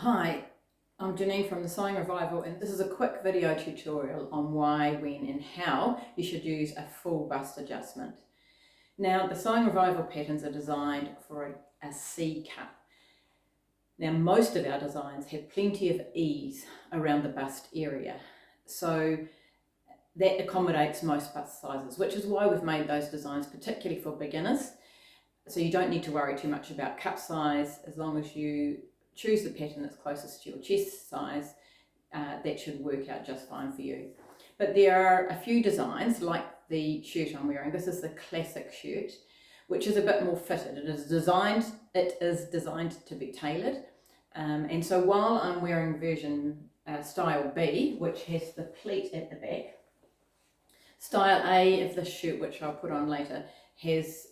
Hi, I'm Janine from the Sewing Revival, and this is a quick video tutorial on why, when and how you should use a full bust adjustment. Now, the Sewing Revival patterns are designed for a C cut. Now, most of our designs have plenty of ease around the bust area, so that accommodates most bust sizes, which is why we've made those designs particularly for beginners. So you don't need to worry too much about cup size. As long as you choose the pattern that's closest to your chest size, that should work out just fine for you. But there are a few designs, like the shirt I'm wearing. This is the classic shirt, which is a bit more fitted. It is designed to be tailored. And so while I'm wearing version style B, which has the pleat at the back, style A of the shirt, which I'll put on later, has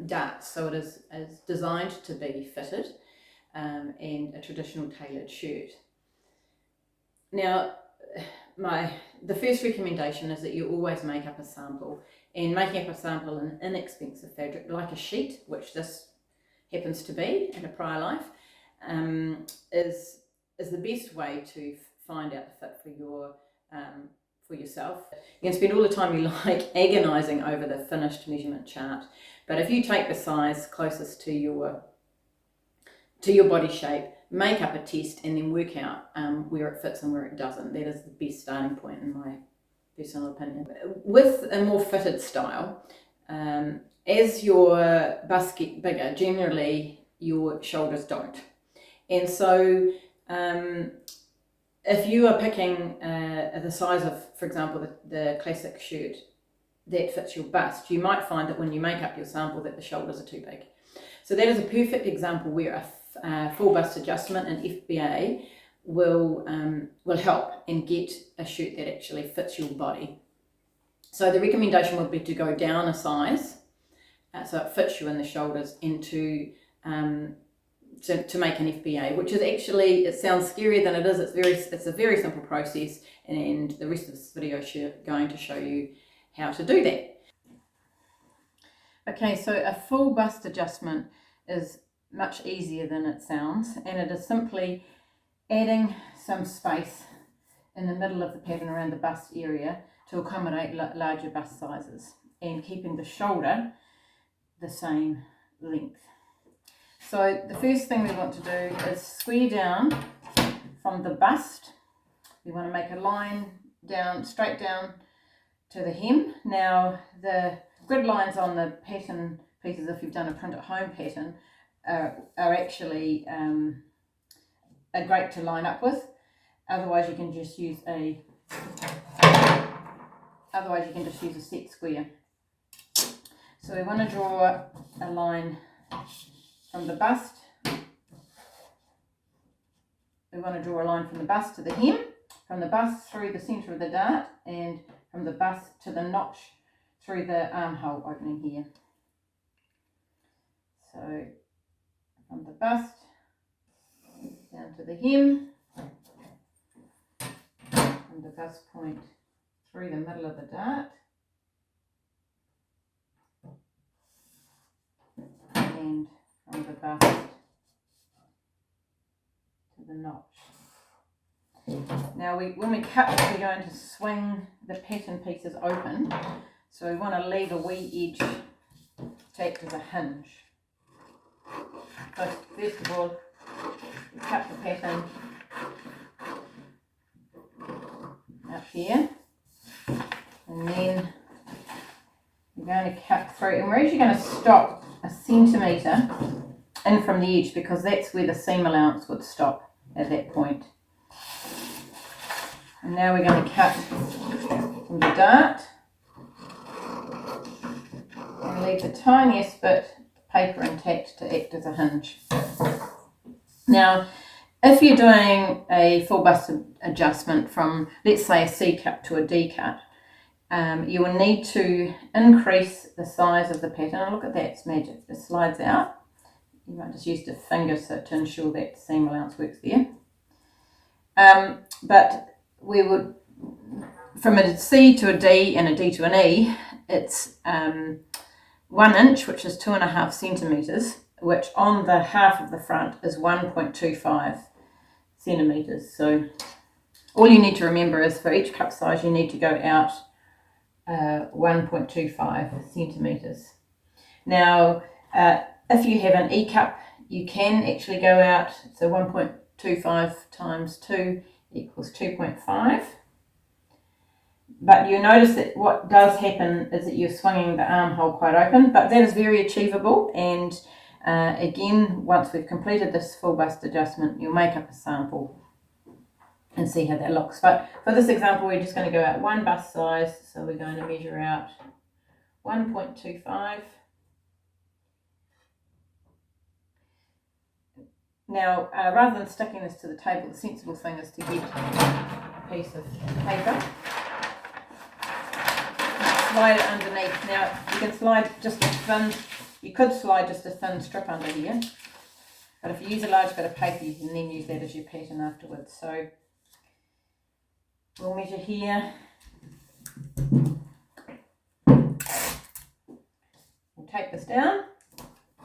darts, so it is designed to be fitted and a traditional tailored shirt. Now, the first recommendation is that you always make up a sample, and making up a sample in inexpensive fabric like a sheet, which this happens to be in a prior life, is the best way to find out the fit for yourself. You can spend all the time you like agonizing over the finished measurement chart, but if you take the size closest to your body shape, make up a test, and then work out where it fits and where it doesn't. That is the best starting point in my personal opinion. With a more fitted style, as your bust gets bigger, generally your shoulders don't. And so if you are picking the size of, for example, the classic shirt that fits your bust, you might find that when you make up your sample that the shoulders are too big. So that is a perfect example where a full bust adjustment and FBA will help and get a shirt that actually fits your body. So the recommendation would be to go down a size so it fits you in the shoulders, and to make an FBA, which is actually, it sounds scarier than it is. It's a very simple process, and the rest of this video is going to show you how to do that. Okay, so a full bust adjustment is much easier than it sounds, and it is simply adding some space in the middle of the pattern around the bust area to accommodate larger bust sizes, and keeping the shoulder the same length. So the first thing we want to do is square down from the bust. We want to make a line down, straight down to the hem. Now, the grid lines on the pattern pieces, if you've done a print at home pattern, are actually are great to line up with. Otherwise you can just use a set square. So we want to draw a line from the bust. We want to draw a line from the bust to the hem, from the bust through the centre of the dart, and from the bust to the notch through the armhole opening here. So from the bust down to the hem, from the bust point through the middle of the dart, and from the bust to the notch. Now when we cut, we're going to swing the pattern pieces open, so we want to leave a wee edge to act as a hinge. So first of all, we cut the pattern up here, and then we're going to cut through, and we're actually going to stop a centimetre in from the edge, because that's where the seam allowance would stop at that point. And now we're going to cut from the dart and leave the tiniest bit of paper intact to act as a hinge. Now, if you're doing a full bust adjustment from, let's say, a C cut to a D cut, you will need to increase the size of the pattern. Oh, look at that, it's magic. It slides out. You might just use the finger to ensure that the seam allowance works there. But we would, from a C to a D and a D to an E, it's 1 inch, which is 2.5 centimetres, which on the half of the front is 1.25 centimetres. So all you need to remember is for each cup size you need to go out 1.25 centimetres. Now if you have an E-cup, you can actually go out, so 1.25 times 2 equals 2.5. But you notice that what does happen is that you're swinging the armhole quite open, but that is very achievable. And again, once we've completed this full bust adjustment, you'll make up a sample and see how that looks. But for this example, we're just going to go out one bust size, so we're going to measure out 1.25. Now, rather than sticking this to the table, the sensible thing is to get a piece of paper, slide it underneath. Now, you can slide just a thin, you could slide just a thin strip under here, but if you use a large bit of paper, you can then use that as your pattern afterwards. So, we'll measure here. We'll take this down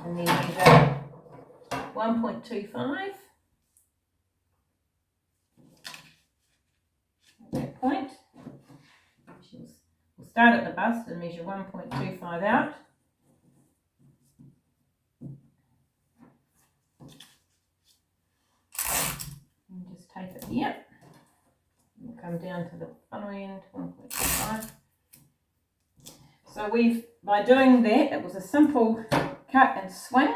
and then measure 1.25 at that point. We'll start at the bust and measure 1.25 out. And just tape it here. We'll come down to the funnel end, 1.25. So by doing that, it was a simple cut and swing.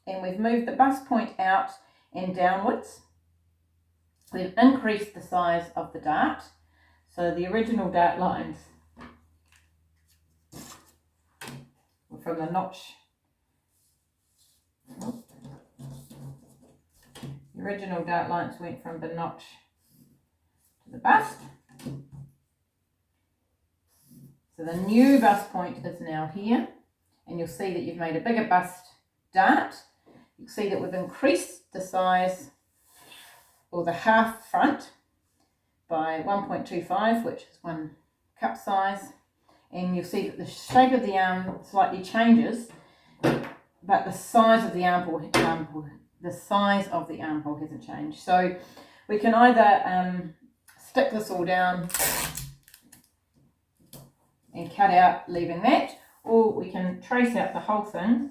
And we've moved the bust point out and downwards. We've increased the size of the dart. So the original dart lines were from the notch. The original dart lines went from the notch to the bust. So the new bust point is now here. And you'll see that you've made a bigger bust dart. You can see that we've increased the size, or the half front, by 1.25, which is 1 cup size. And you'll see that the shape of the arm slightly changes, but the size of the armhole hasn't changed. So we can either stick this all down and cut out, leaving that, or we can trace out the whole thing.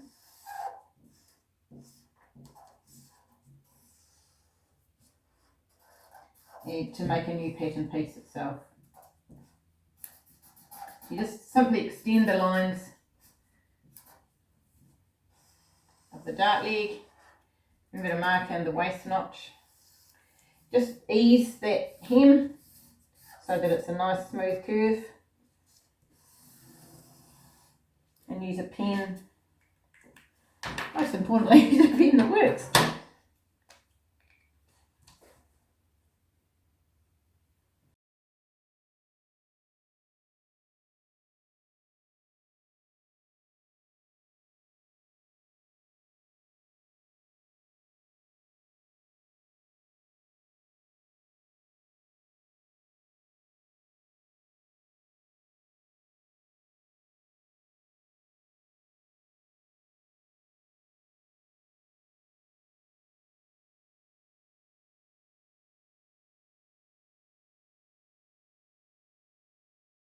To make a new pattern piece itself. You just simply extend the lines of the dart leg. Remember to mark in the waist notch. Just ease that hem so that it's a nice smooth curve. And use a pen. Most importantly, use a pen that works.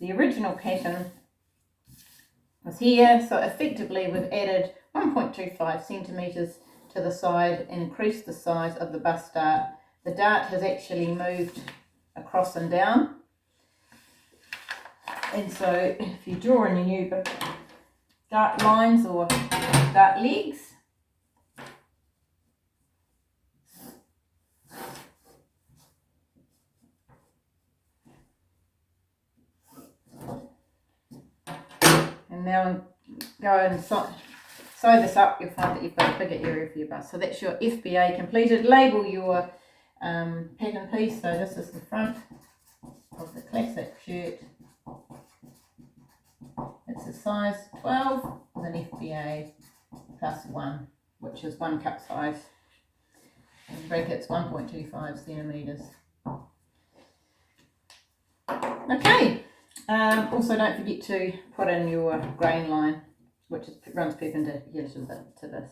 The original pattern was here, so effectively we've added 1.25 centimetres to the side and increased the size of the bust dart. The dart has actually moved across and down, and so if you draw in your new dart lines or dart legs, and now go and sew this up, you'll find that you've got a bigger area for your bust. So that's your FBA completed. Label your pattern piece. So this is the front of the classic shirt. It's a size 12 with an FBA plus 1, which is 1 cup size. And brackets 1.25 centimetres. Okay. Also, don't forget to put in your grain line, which runs perpendicular to this.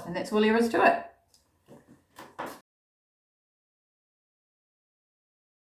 And that's all there is to it.